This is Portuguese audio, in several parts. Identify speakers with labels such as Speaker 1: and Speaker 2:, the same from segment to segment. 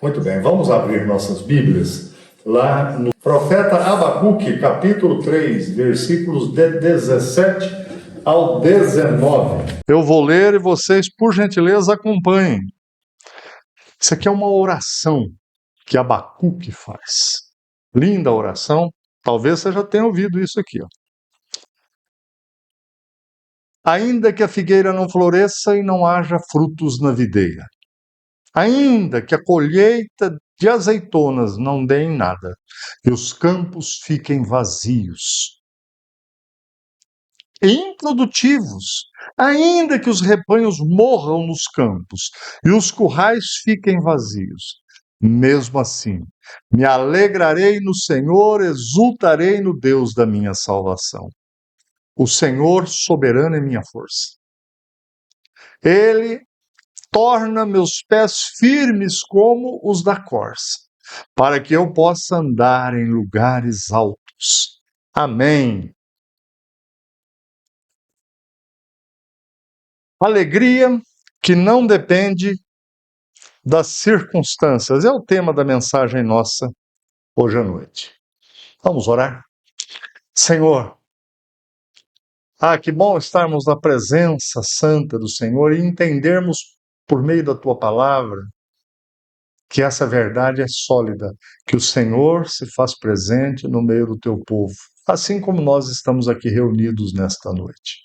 Speaker 1: Muito bem, vamos abrir nossas Bíblias lá no profeta Abacuque, capítulo 3, versículos de 17 ao 19. Eu vou ler e vocês, por gentileza, acompanhem. Isso aqui é uma oração que Abacuque faz. Linda oração, talvez você já tenha ouvido isso aqui, ó. Ainda que a figueira não floresça e não haja frutos na videira, ainda que a colheita de azeitonas não dê em nada, e os campos fiquem vazios e improdutivos, ainda que os rebanhos morram nos campos e os currais fiquem vazios, mesmo assim, me alegrarei no Senhor, exultarei no Deus da minha salvação. O Senhor soberano é minha força. Ele torna meus pés firmes como os da corça, para que eu possa andar em lugares altos. Amém. Alegria que não depende das circunstâncias é o tema da mensagem nossa hoje à noite. Vamos orar? Senhor, que bom estarmos na presença santa do Senhor e entendermos por meio da Tua palavra que essa verdade é sólida, que o Senhor se faz presente no meio do Teu povo, assim como nós estamos aqui reunidos nesta noite.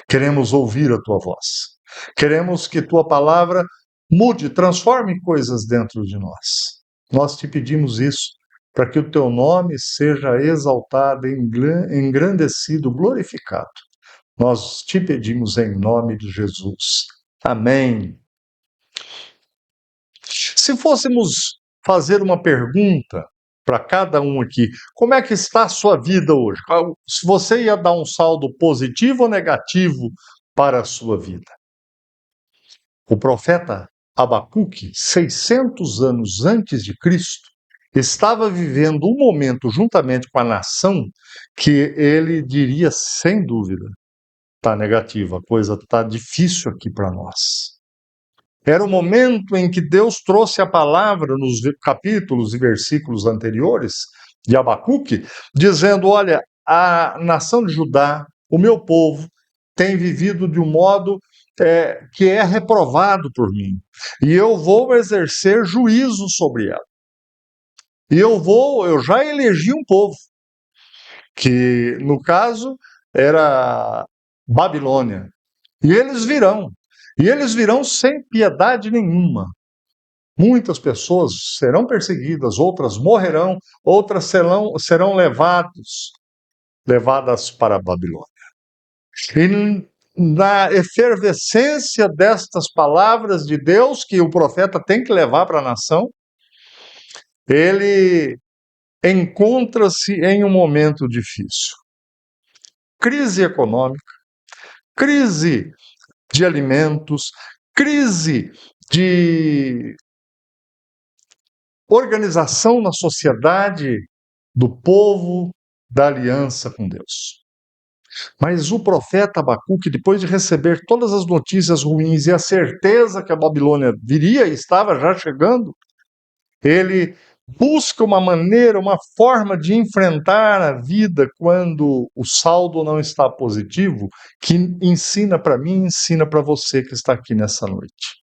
Speaker 1: Queremos ouvir a Tua voz. Queremos que Tua palavra mude, transforme coisas dentro de nós. Nós te pedimos isso para que o Teu nome seja exaltado, engrandecido, glorificado. Nós te pedimos em nome de Jesus. Amém. Se fôssemos fazer uma pergunta para cada um aqui, como é que está a sua vida hoje? Se você ia dar um saldo positivo ou negativo para a sua vida? O profeta Abacuque, 600 anos antes de Cristo, estava vivendo um momento juntamente com a nação que ele diria, sem dúvida, está negativa, a coisa está difícil aqui para nós. Era o momento em que Deus trouxe a palavra nos capítulos e versículos anteriores de Abacuque, dizendo, olha, a nação de Judá, o meu povo, tem vivido de um modo que é reprovado por mim. E eu vou exercer juízo sobre ela. E eu já elegi um povo, que no caso era Babilônia. E eles virão sem piedade nenhuma. Muitas pessoas serão perseguidas, outras morrerão, outras serão levadas para a Babilônia. E na efervescência destas palavras de Deus, que o profeta tem que levar para a nação, ele encontra-se em um momento difícil. Crise econômica, crise de alimentos, crise de organização na sociedade do povo da aliança com Deus. Mas o profeta Abacuque, depois de receber todas as notícias ruins e a certeza que a Babilônia viria e estava já chegando, ele busca uma maneira, uma forma de enfrentar a vida quando o saldo não está positivo, que ensina para mim, ensina para você que está aqui nessa noite.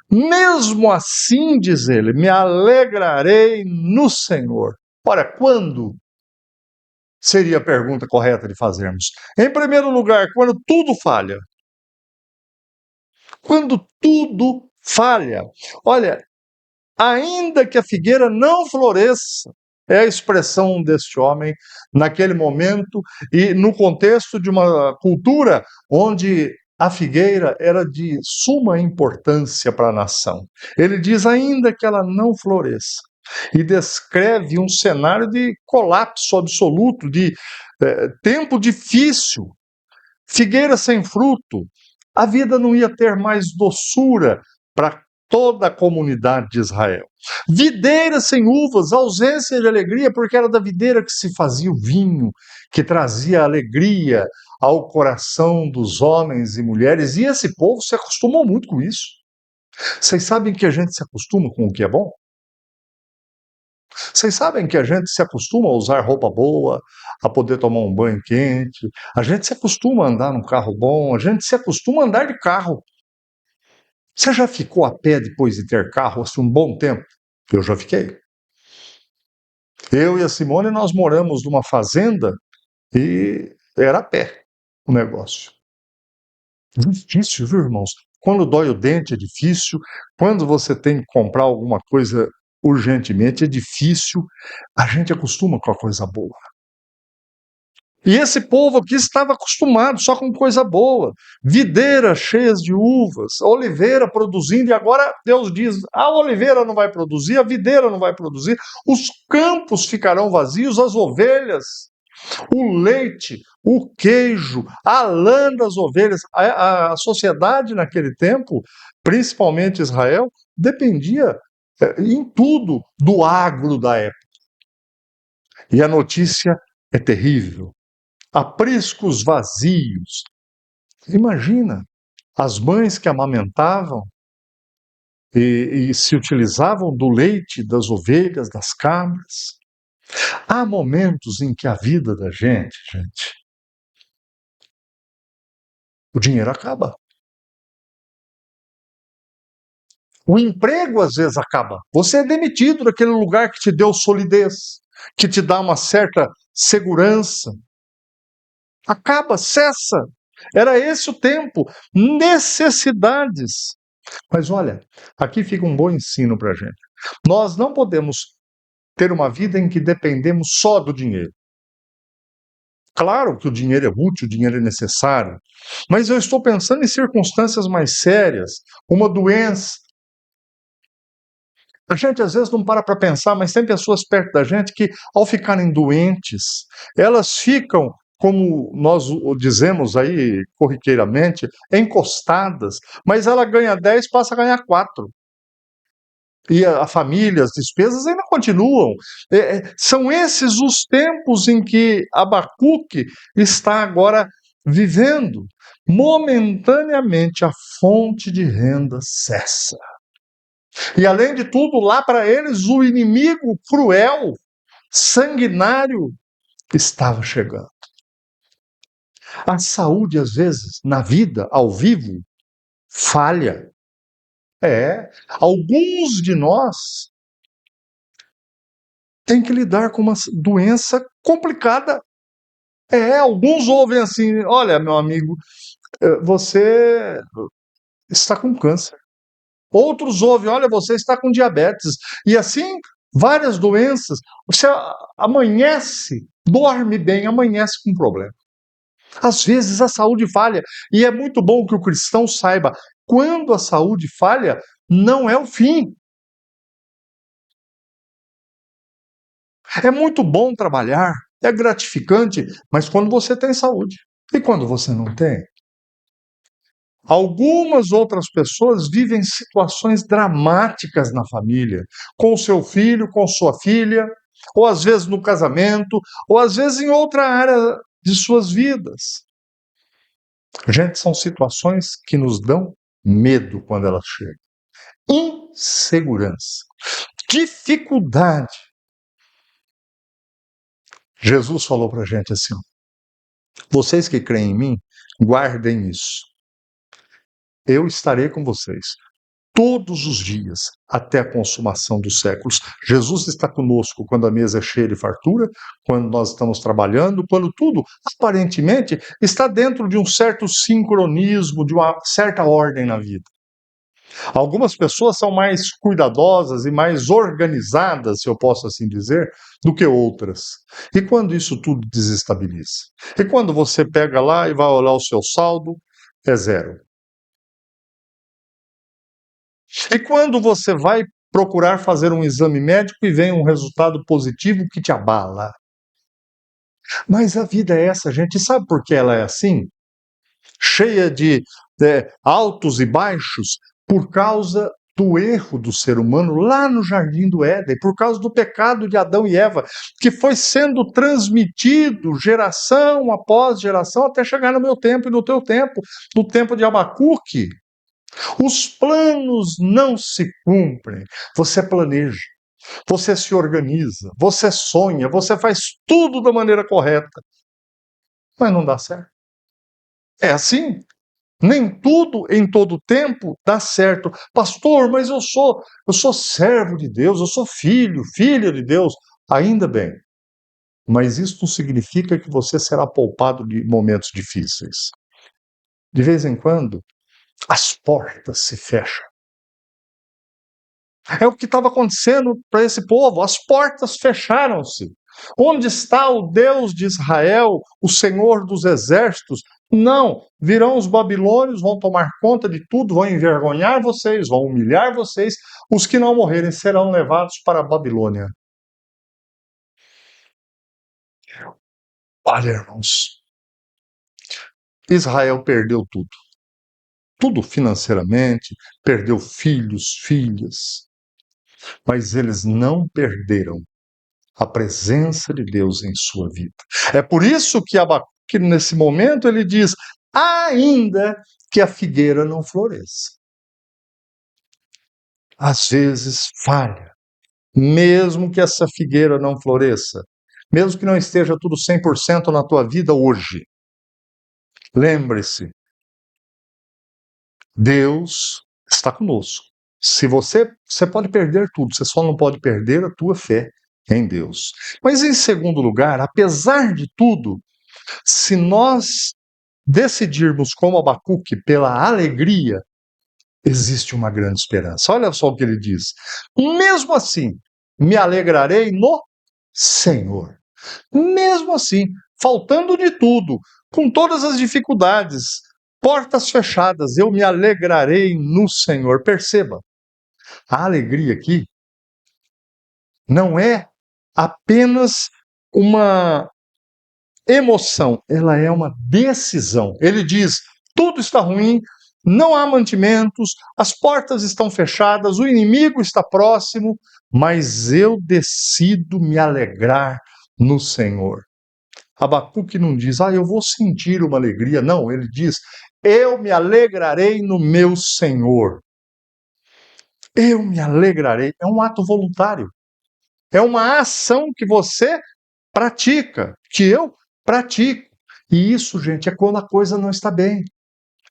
Speaker 1: Mesmo assim, diz ele, me alegrarei no Senhor. Ora, quando seria a pergunta correta de fazermos? Em primeiro lugar, quando tudo falha. Quando tudo falha. Olha, ainda que a figueira não floresça, é a expressão deste homem naquele momento e no contexto de uma cultura onde a figueira era de suma importância para a nação. Ele diz ainda que ela não floresça e descreve um cenário de colapso absoluto, de tempo difícil, figueira sem fruto. A vida não ia ter mais doçura para toda a comunidade de Israel. Videira sem uvas, ausência de alegria, porque era da videira que se fazia o vinho, que trazia alegria ao coração dos homens e mulheres, e esse povo se acostumou muito com isso. Vocês sabem que a gente se acostuma com o que é bom? Vocês sabem que a gente se acostuma a usar roupa boa, a poder tomar um banho quente, a gente se acostuma a andar num carro bom, a gente se acostuma a andar de carro. Você já ficou a pé depois de ter carro assim, um bom tempo? Eu já fiquei. Eu e a Simone, nós moramos numa fazenda e era a pé o negócio. Difícil, viu, irmãos? Quando dói o dente é difícil, quando você tem que comprar alguma coisa urgentemente é difícil, a gente acostuma com a coisa boa. E esse povo aqui estava acostumado só com coisa boa, videiras cheias de uvas, a oliveira produzindo, e agora Deus diz: a oliveira não vai produzir, a videira não vai produzir, os campos ficarão vazios, as ovelhas, o leite, o queijo, a lã das ovelhas. A sociedade naquele tempo, principalmente Israel, dependia em tudo do agro da época. E a notícia é terrível. Apriscos vazios. Imagina, as mães que amamentavam e se utilizavam do leite das ovelhas, das cabras. Há momentos em que a vida da gente, o dinheiro acaba. O emprego às vezes acaba. Você é demitido daquele lugar que te deu solidez, que te dá uma certa segurança. Acaba, cessa. Era esse o tempo. Necessidades. Mas olha, aqui fica um bom ensino para a gente. Nós não podemos ter uma vida em que dependemos só do dinheiro. Claro que o dinheiro é útil, o dinheiro é necessário, mas eu estou pensando em circunstâncias mais sérias, uma doença. A gente às vezes não para pensar, mas tem pessoas perto da gente que, ao ficarem doentes, elas ficam, como nós dizemos aí corriqueiramente, encostadas, mas ela ganha 10, passa a ganhar 4. E a família, as despesas ainda continuam. São esses os tempos em que Abacuque está agora vivendo. Momentaneamente a fonte de renda cessa. E além de tudo, lá para eles, o inimigo cruel, sanguinário, estava chegando. A saúde, às vezes, na vida, ao vivo, falha. Alguns de nós têm que lidar com uma doença complicada. Alguns ouvem assim: olha, meu amigo, você está com câncer. Outros ouvem: olha, você está com diabetes. E assim, várias doenças. Você amanhece, dorme bem, amanhece com problema. Às vezes a saúde falha. E é muito bom que o cristão saiba: quando a saúde falha, não é o fim. É muito bom trabalhar, é gratificante, mas quando você tem saúde. E quando você não tem? Algumas outras pessoas vivem situações dramáticas na família, com o seu filho, com sua filha, ou às vezes no casamento, ou às vezes em outra área de suas vidas. Gente, são situações que nos dão medo quando elas chegam. Insegurança, dificuldade. Jesus falou para a gente assim: vocês que creem em mim, guardem isso. Eu estarei com vocês todos os dias, até a consumação dos séculos. Jesus está conosco quando a mesa é cheia de fartura, quando nós estamos trabalhando, quando tudo, aparentemente, está dentro de um certo sincronismo, de uma certa ordem na vida. Algumas pessoas são mais cuidadosas e mais organizadas, se eu posso assim dizer, do que outras. E quando isso tudo desestabiliza? E quando você pega lá e vai olhar o seu saldo, é zero. E quando você vai procurar fazer um exame médico e vem um resultado positivo que te abala. Mas a vida é essa, gente. E sabe por que ela é assim? Cheia de altos e baixos, por causa do erro do ser humano lá no Jardim do Éden, por causa do pecado de Adão e Eva, que foi sendo transmitido geração após geração até chegar no meu tempo e no teu tempo, no tempo de Abacuque. Os planos não se cumprem. Você planeja, você se organiza, você sonha, você faz tudo da maneira correta, mas não dá certo. É assim. Nem tudo em todo tempo dá certo. Pastor, mas eu sou servo de Deus, eu sou filho, filha de Deus. Ainda bem. Mas isso não significa que você será poupado de momentos difíceis. De vez em quando, as portas se fecham. É o que estava acontecendo para esse povo, as portas fecharam-se. Onde está o Deus de Israel, o Senhor dos exércitos? Não, virão os babilônios, vão tomar conta de tudo, vão envergonhar vocês, vão humilhar vocês. Os que não morrerem serão levados para a Babilônia. Olha, irmãos, Israel perdeu tudo. Tudo financeiramente, perdeu filhos, filhas. Mas eles não perderam a presença de Deus em sua vida. É por isso que Abacuque, nesse momento, ele diz: ainda que a figueira não floresça. Às vezes falha, mesmo que essa figueira não floresça, mesmo que não esteja tudo 100% na tua vida hoje. Lembre-se, Deus está conosco. Se você pode perder tudo, você só não pode perder a tua fé em Deus. Mas em segundo lugar, apesar de tudo, se nós decidirmos como Abacuque pela alegria, existe uma grande esperança. Olha só o que ele diz. Mesmo assim, me alegrarei no Senhor. Mesmo assim, faltando de tudo, com todas as dificuldades, portas fechadas, eu me alegrarei no Senhor. Perceba, a alegria aqui não é apenas uma emoção, ela é uma decisão. Ele diz: tudo está ruim, não há mantimentos, as portas estão fechadas, o inimigo está próximo, mas eu decido me alegrar no Senhor. Abacuque não diz: eu vou sentir uma alegria. Não, ele diz: eu me alegrarei no meu Senhor. Eu me alegrarei. É um ato voluntário. É uma ação que você pratica, que eu pratico. E isso, gente, é quando a coisa não está bem.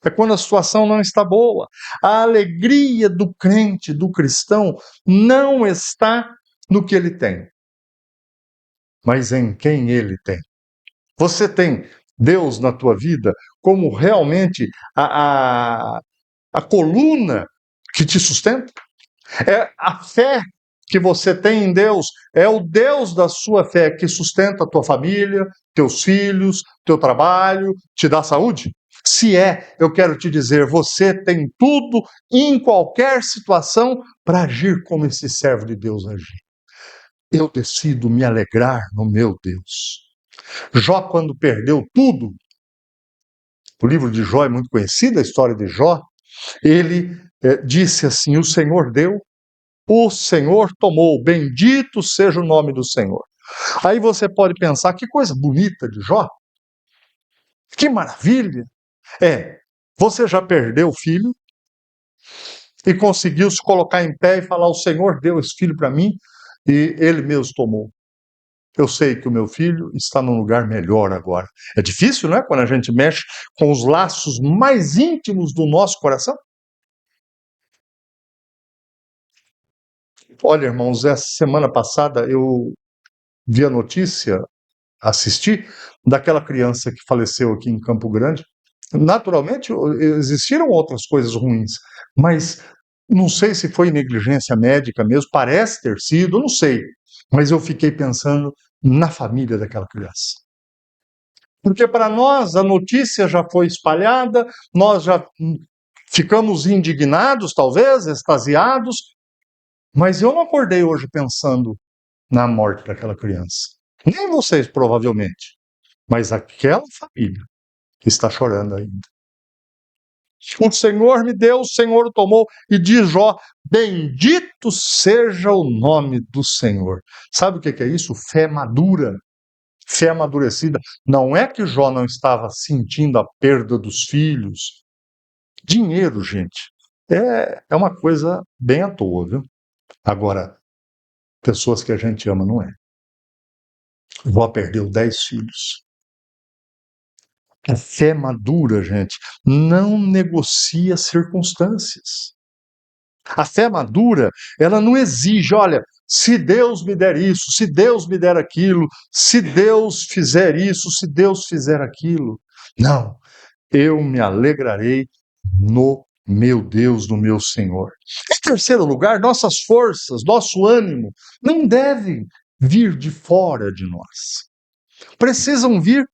Speaker 1: É quando a situação não está boa. A alegria do crente, do cristão, não está no que ele tem, mas em quem ele tem. Você tem Deus na tua vida como realmente a coluna que te sustenta? É a fé que você tem em Deus, é o Deus da sua fé que sustenta a tua família, teus filhos, teu trabalho, te dá saúde? Se é, eu quero te dizer, você tem tudo em qualquer situação para agir como esse servo de Deus agir. Eu decido me alegrar no meu Deus. Jó, quando perdeu tudo, o livro de Jó é muito conhecido, a história de Jó, ele disse assim: o Senhor deu, o Senhor tomou, bendito seja o nome do Senhor. Aí você pode pensar, que coisa bonita de Jó, que maravilha. Você já perdeu o filho e conseguiu se colocar em pé e falar: o Senhor deu esse filho para mim e ele mesmo tomou. Eu sei que o meu filho está num lugar melhor agora. É difícil, não é? Quando a gente mexe com os laços mais íntimos do nosso coração. Olha, irmãos, essa semana passada eu vi a notícia, assisti, daquela criança que faleceu aqui em Campo Grande. Naturalmente, existiram outras coisas ruins, mas não sei se foi negligência médica mesmo, parece ter sido, não sei. Mas eu fiquei pensando na família daquela criança. Porque para nós a notícia já foi espalhada, nós já ficamos indignados, talvez, extasiados, mas eu não acordei hoje pensando na morte daquela criança. Nem vocês, provavelmente, mas aquela família está chorando ainda. O Senhor me deu, o Senhor o tomou, e diz Jó: bendito seja o nome do Senhor. Sabe o que é isso? Fé madura. Fé amadurecida. Não é que Jó não estava sentindo a perda dos filhos. Dinheiro, gente. É uma coisa bem à toa, viu? Agora, pessoas que a gente ama, não é. Vó perdeu 10 filhos. A fé madura, gente, não negocia circunstâncias. A fé madura, ela não exige, olha, se Deus me der isso, se Deus me der aquilo, se Deus fizer isso, se Deus fizer aquilo. Não, eu me alegrarei no meu Deus, no meu Senhor. Em terceiro lugar, nossas forças, nosso ânimo, não devem vir de fora de nós. Precisam vir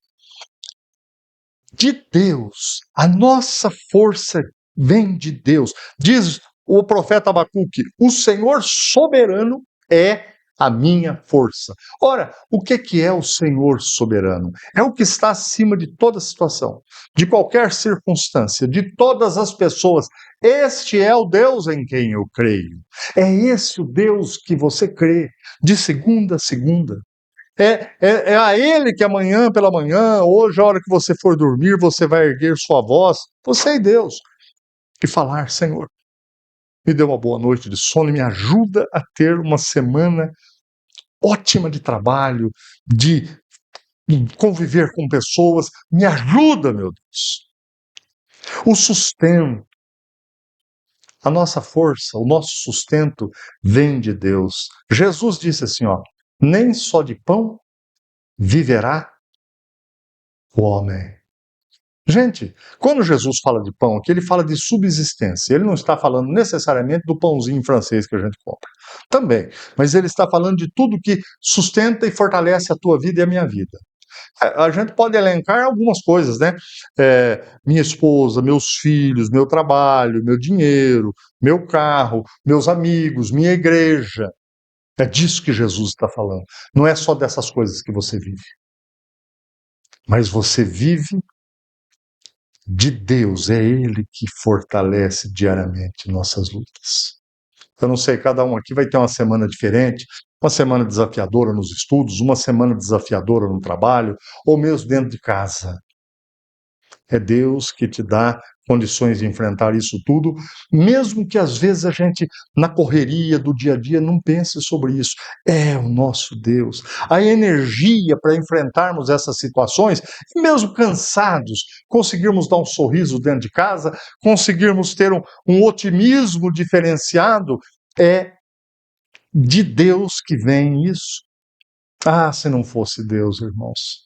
Speaker 1: de Deus. A nossa força vem de Deus. Diz o profeta Abacuque: o Senhor soberano é a minha força. Ora, o que é o Senhor soberano? É o que está acima de toda situação, de qualquer circunstância, de todas as pessoas. Este é o Deus em quem eu creio. É esse o Deus que você crê, de segunda a segunda. É a Ele que amanhã pela manhã, hoje, a hora que você for dormir, você vai erguer sua voz, você e Deus, e falar: Senhor, me dê uma boa noite de sono e me ajuda a ter uma semana ótima de trabalho, de conviver com pessoas. Me ajuda, meu Deus. O sustento, a nossa força, o nosso sustento vem de Deus. Jesus disse assim, ó: nem só de pão viverá o homem. Gente, quando Jesus fala de pão aqui, ele fala de subsistência. Ele não está falando necessariamente do pãozinho francês que a gente compra. Também. Mas ele está falando de tudo que sustenta e fortalece a tua vida e a minha vida. A gente pode elencar algumas coisas, né? Minha esposa, meus filhos, meu trabalho, meu dinheiro, meu carro, meus amigos, minha igreja. É disso que Jesus está falando. Não é só dessas coisas que você vive. Mas você vive de Deus, é Ele que fortalece diariamente nossas lutas. Eu não sei, cada um aqui vai ter uma semana diferente, uma semana desafiadora nos estudos, uma semana desafiadora no trabalho, ou mesmo dentro de casa. É Deus que te dá condições de enfrentar isso tudo, mesmo que às vezes a gente, na correria do dia a dia, não pense sobre isso. É o nosso Deus. A energia para enfrentarmos essas situações, e mesmo cansados, conseguirmos dar um sorriso dentro de casa, conseguirmos ter um otimismo diferenciado, é de Deus que vem isso. Ah, se não fosse Deus, irmãos.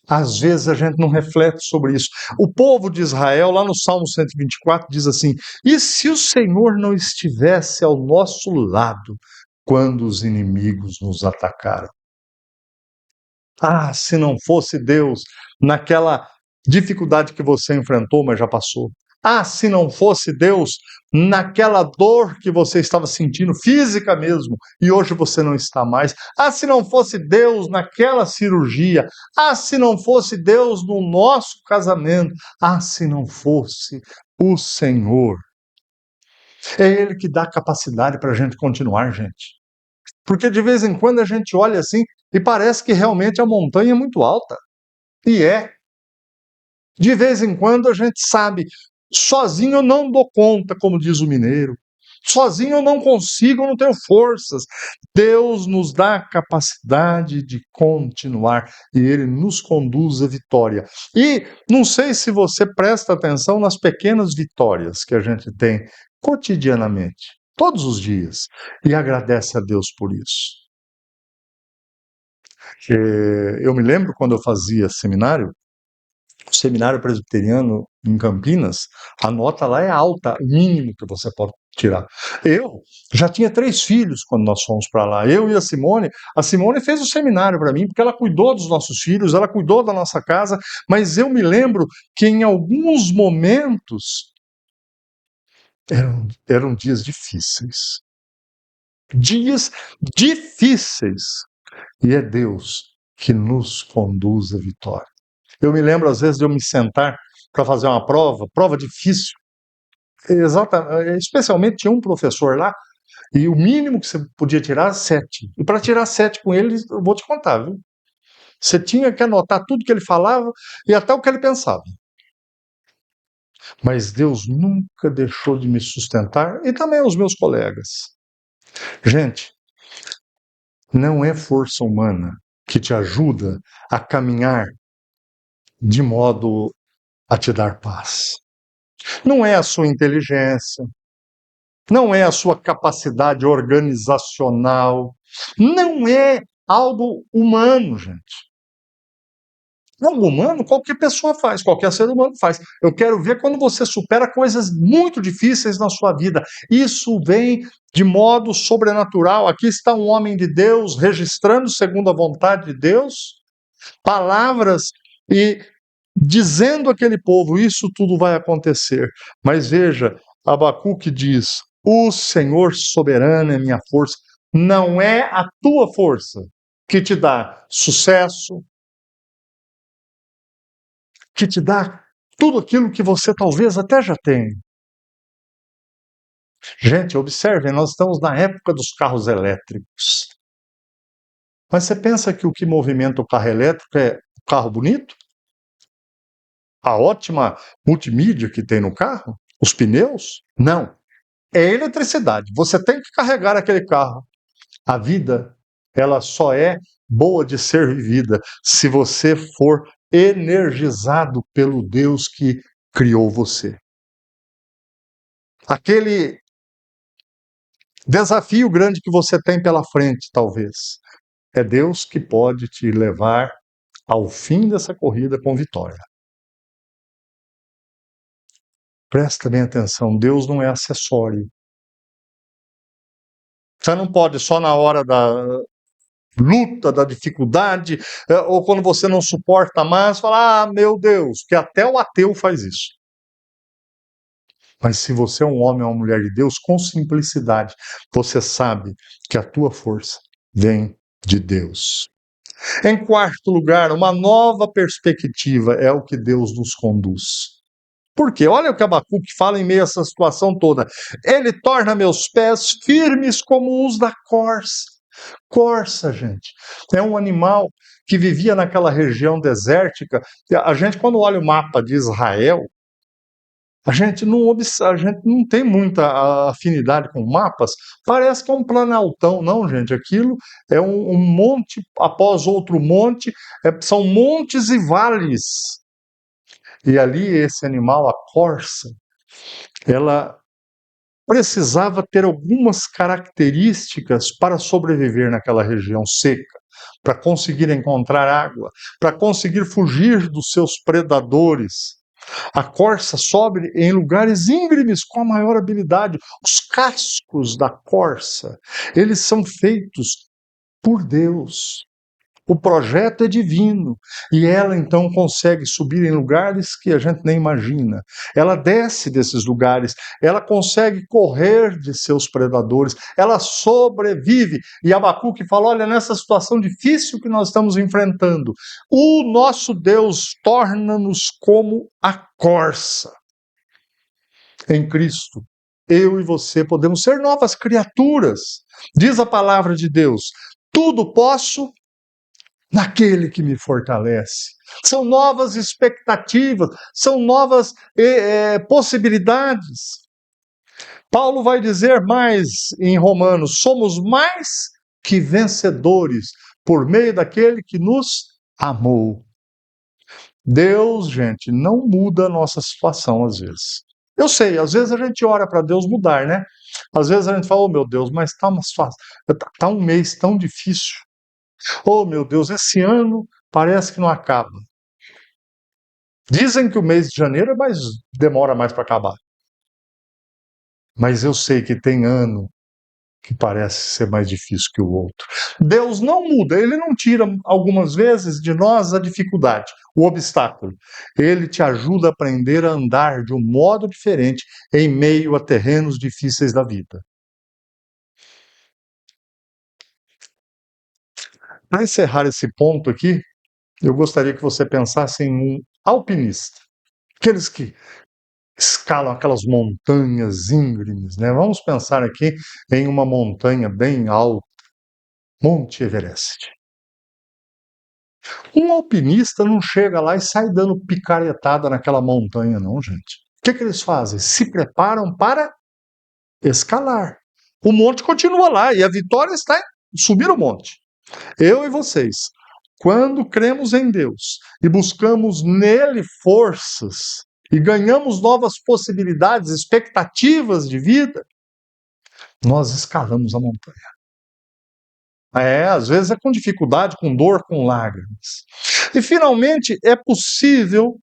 Speaker 1: Às vezes a gente não reflete sobre isso. O povo de Israel, lá no Salmo 124, diz assim: e se o Senhor não estivesse ao nosso lado quando os inimigos nos atacaram? Ah, se não fosse Deus naquela dificuldade que você enfrentou, mas já passou. Ah, se não fosse Deus naquela dor que você estava sentindo, física mesmo, e hoje você não está mais. Ah, se não fosse Deus naquela cirurgia. Ah, se não fosse Deus no nosso casamento. Ah, se não fosse o Senhor. É Ele que dá capacidade para a gente continuar, gente. Porque de vez em quando a gente olha assim e parece que realmente a montanha é muito alta. E é. De vez em quando a gente sabe, sozinho eu não dou conta, como diz o mineiro. Sozinho eu não consigo, eu não tenho forças. Deus nos dá a capacidade de continuar e Ele nos conduz à vitória. E não sei se você presta atenção nas pequenas vitórias que a gente tem cotidianamente, todos os dias, e agradece a Deus por isso. Eu me lembro quando eu fazia seminário, o seminário presbiteriano em Campinas, a nota lá é alta, o mínimo que você pode tirar. Eu já tinha 3 filhos quando nós fomos para lá, eu e a Simone. A Simone fez o seminário para mim, porque ela cuidou dos nossos filhos, ela cuidou da nossa casa, mas eu me lembro que em alguns momentos eram dias difíceis. Dias difíceis. E é Deus que nos conduz à vitória. Eu me lembro, às vezes, de eu me sentar para fazer uma prova difícil. Especialmente tinha um professor lá, e o mínimo que você podia tirar era 7. E para tirar 7 com ele, eu vou te contar, viu? Você tinha que anotar tudo que ele falava e até o que ele pensava. Mas Deus nunca deixou de me sustentar e também os meus colegas. Gente, não é força humana que te ajuda a caminhar de modo a te dar paz. Não é a sua inteligência, não é a sua capacidade organizacional, não é algo humano, gente. Algo humano, qualquer pessoa faz, qualquer ser humano faz. Eu quero ver quando você supera coisas muito difíceis na sua vida. Isso vem de modo sobrenatural. Aqui está um homem de Deus registrando segundo a vontade de Deus, palavras e dizendo àquele povo: isso tudo vai acontecer. Mas veja, Abacuque diz: o Senhor soberano é minha força. Não é a tua força que te dá sucesso, que te dá tudo aquilo que você talvez até já tenha. Gente, observem, nós estamos na época dos carros elétricos. Mas você pensa que o que movimenta o carro elétrico é o carro bonito? A ótima multimídia que tem no carro? Os pneus? Não. É eletricidade. Você tem que carregar aquele carro. A vida, ela só é boa de ser vivida se você for energizado pelo Deus que criou você. Aquele desafio grande que você tem pela frente, talvez, é Deus que pode te levar ao fim dessa corrida com vitória. Presta bem atenção, Deus não é acessório. Você não pode só na hora da luta, da dificuldade, ou quando você não suporta mais, falar: ah, meu Deus, que até o ateu faz isso. Mas se você é um homem ou uma mulher de Deus, com simplicidade, você sabe que a tua força vem de Deus. Em quarto lugar, uma nova perspectiva é o que Deus nos conduz. Por quê? Olha o que Abacuque fala em meio a essa situação toda. Ele torna meus pés firmes como os da corça. Corça, gente, é um animal que vivia naquela região desértica. A gente, quando olha o mapa de Israel, a gente não tem muita afinidade com mapas. Parece que é um planaltão, não, gente. Aquilo é um monte após outro monte, são montes e vales. E ali esse animal, a corça, ela precisava ter algumas características para sobreviver naquela região seca, para conseguir encontrar água, para conseguir fugir dos seus predadores. A corça sobe em lugares íngremes com a maior habilidade. Os cascos da corça, eles são feitos por Deus. O projeto é divino e ela então consegue subir em lugares que a gente nem imagina. Ela desce desses lugares, ela consegue correr de seus predadores, ela sobrevive. E Abacuque fala: olha, nessa situação difícil que nós estamos enfrentando, o nosso Deus torna-nos como a corça. Em Cristo, eu e você podemos ser novas criaturas. Diz a palavra de Deus: tudo posso naquele que me fortalece. São novas expectativas, são novas possibilidades. Paulo vai dizer mais em Romanos: somos mais que vencedores por meio daquele que nos amou. Deus, gente, não muda a nossa situação às vezes. Eu sei, às vezes a gente ora para Deus mudar, né? Às vezes a gente fala: oh meu Deus, mas tá um mês tão difícil. Oh, meu Deus, esse ano parece que não acaba. Dizem que o mês de janeiro é mais, demora mais para acabar. Mas eu sei que tem ano que parece ser mais difícil que o outro. Deus não muda, ele não tira algumas vezes de nós a dificuldade, o obstáculo. Ele te ajuda a aprender a andar de um modo diferente em meio a terrenos difíceis da vida. Para encerrar esse ponto aqui, eu gostaria que você pensasse em um alpinista. Aqueles que escalam aquelas montanhas íngremes, né? Vamos pensar aqui em uma montanha bem alta, Monte Everest. Um alpinista não chega lá e sai dando picaretada naquela montanha, não, gente. que eles fazem? Se preparam para escalar. O monte continua lá e a vitória está em subir o monte. Eu e vocês, quando cremos em Deus e buscamos nele forças e ganhamos novas possibilidades, expectativas de vida, nós escalamos a montanha. Às vezes é com dificuldade, com dor, com lágrimas. E finalmente é possível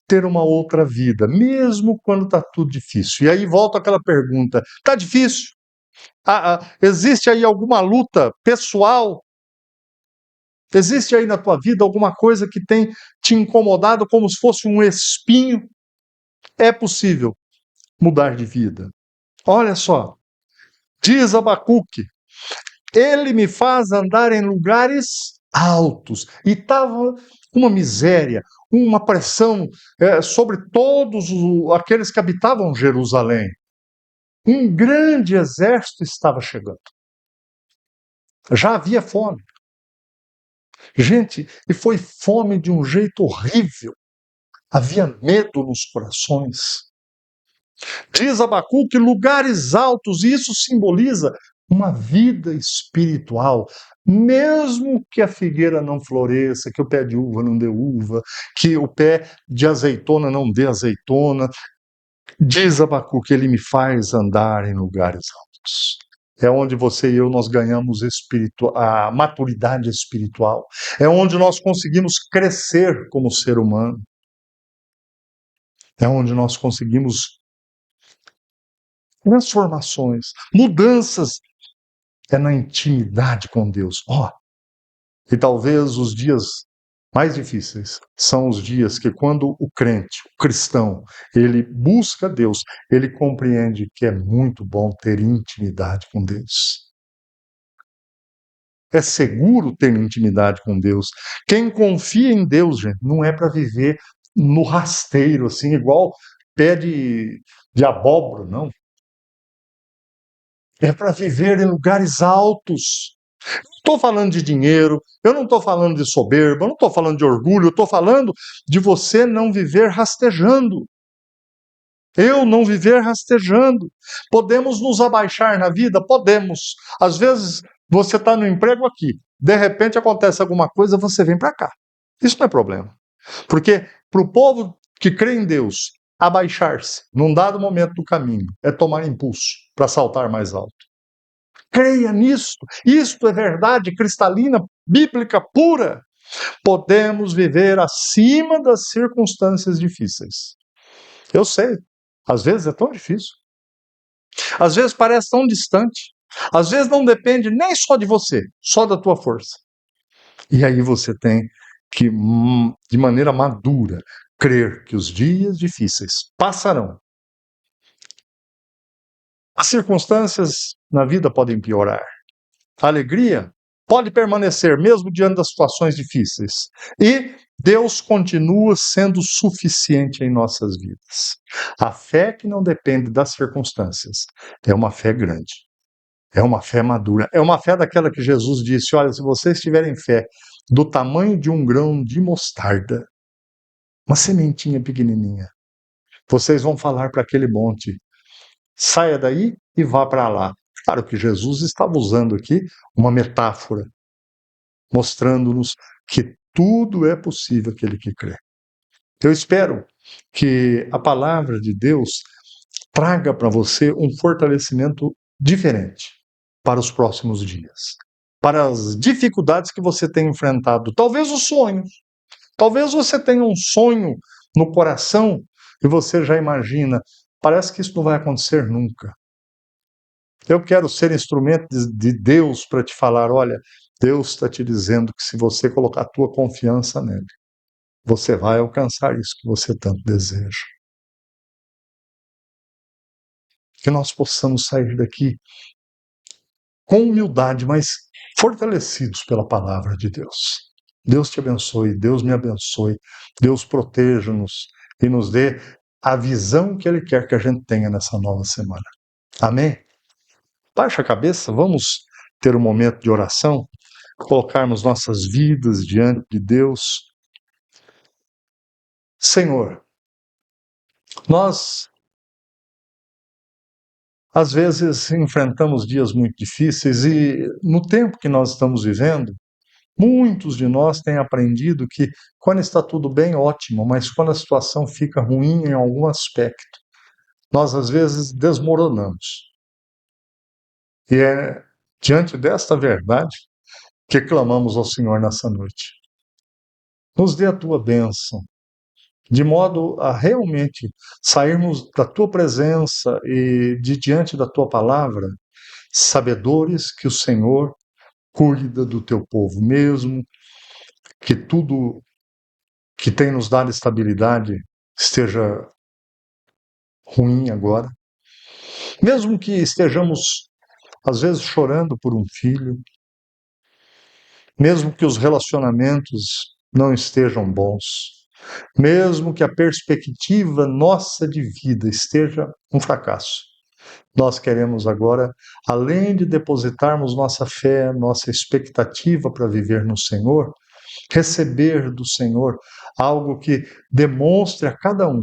Speaker 1: ter uma outra vida, mesmo quando está tudo difícil. E aí volta aquela pergunta: está difícil? Existe aí alguma luta pessoal? Existe aí na tua vida alguma coisa que tem te incomodado como se fosse um espinho? É possível mudar de vida. Olha só, diz Abacuque, ele me faz andar em lugares altos. E estava uma miséria, uma pressão sobre todos aqueles que habitavam Jerusalém. Um grande exército estava chegando. Já havia fome. Gente, e foi fome de um jeito horrível. Havia medo nos corações. Diz Abacuque, lugares altos, e isso simboliza uma vida espiritual. Mesmo que a figueira não floresça, que o pé de uva não dê uva, que o pé de azeitona não dê azeitona, diz Abacuque, ele me faz andar em lugares altos. É onde você e eu nós ganhamos a maturidade espiritual. É onde nós conseguimos crescer como ser humano. É onde nós conseguimos transformações, mudanças. É na intimidade com Deus. E talvez os dias mais difíceis são os dias que quando o crente, o cristão, ele busca Deus, ele compreende que é muito bom ter intimidade com Deus. É seguro ter intimidade com Deus. Quem confia em Deus, gente, não é para viver no rasteiro, assim, igual pé de abóbora, não. É para viver em lugares altos. Estou falando de dinheiro, eu não estou falando de soberba, eu não estou falando de orgulho, eu estou falando de você não viver rastejando. Eu não viver rastejando. Podemos nos abaixar na vida? Podemos. Às vezes você está no emprego aqui, de repente acontece alguma coisa, você vem para cá. Isso não é problema. Porque para o povo que crê em Deus, abaixar-se num dado momento do caminho é tomar impulso para saltar mais alto. Creia nisto. Isto é verdade cristalina, bíblica, pura. Podemos viver acima das circunstâncias difíceis. Eu sei. Às vezes é tão difícil. Às vezes parece tão distante. Às vezes não depende nem só de você, só da tua força. E aí você tem que, de maneira madura, crer que os dias difíceis passarão. As circunstâncias na vida podem piorar. A alegria pode permanecer mesmo diante das situações difíceis. E Deus continua sendo suficiente em nossas vidas. A fé que não depende das circunstâncias é uma fé grande. É uma fé madura. É uma fé daquela que Jesus disse: olha, se vocês tiverem fé do tamanho de um grão de mostarda, uma sementinha pequenininha, vocês vão falar para aquele monte: saia daí e vá para lá. Claro que Jesus estava usando aqui uma metáfora, mostrando-nos que tudo é possível aquele que crê. Eu espero que a palavra de Deus traga para você um fortalecimento diferente para os próximos dias, para as dificuldades que você tem enfrentado, talvez os sonhos. Talvez você tenha um sonho no coração e você já imagina, parece que isso não vai acontecer nunca. Eu quero ser instrumento de Deus para te falar, olha, Deus está te dizendo que se você colocar a tua confiança nele, você vai alcançar isso que você tanto deseja. Que nós possamos sair daqui com humildade, mas fortalecidos pela palavra de Deus. Deus te abençoe, Deus me abençoe, Deus proteja-nos e nos dê a visão que Ele quer que a gente tenha nessa nova semana. Amém? Baixa a cabeça, vamos ter um momento de oração, colocarmos nossas vidas diante de Deus. Senhor, Nós, às vezes, enfrentamos dias muito difíceis e, no tempo que nós estamos vivendo, muitos de nós têm aprendido que, quando está tudo bem, ótimo, mas quando a situação fica ruim em algum aspecto, nós, às vezes, desmoronamos. E é diante desta verdade que clamamos ao Senhor nessa noite. Nos dê a tua bênção, de modo a realmente sairmos da tua presença e de diante da tua palavra, sabedores que o Senhor cuida do teu povo, mesmo que tudo que tem nos dado estabilidade esteja ruim agora, mesmo que estejamos, às vezes, chorando por um filho, mesmo que os relacionamentos não estejam bons, mesmo que a perspectiva nossa de vida esteja um fracasso. Nós queremos agora, além de depositarmos nossa fé, nossa expectativa para viver no Senhor, receber do Senhor algo que demonstre a cada um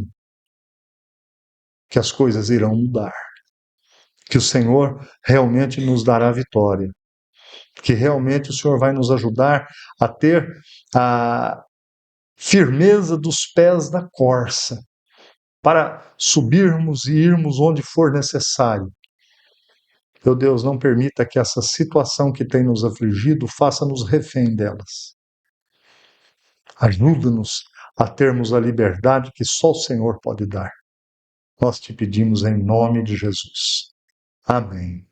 Speaker 1: que as coisas irão mudar, que o Senhor realmente nos dará vitória, que realmente o Senhor vai nos ajudar a ter a firmeza dos pés da corça, para subirmos e irmos onde for necessário. Meu Deus, não permita que essa situação que tem nos afligido faça-nos refém delas. Ajuda-nos a termos a liberdade que só o Senhor pode dar. Nós te pedimos em nome de Jesus. Amém.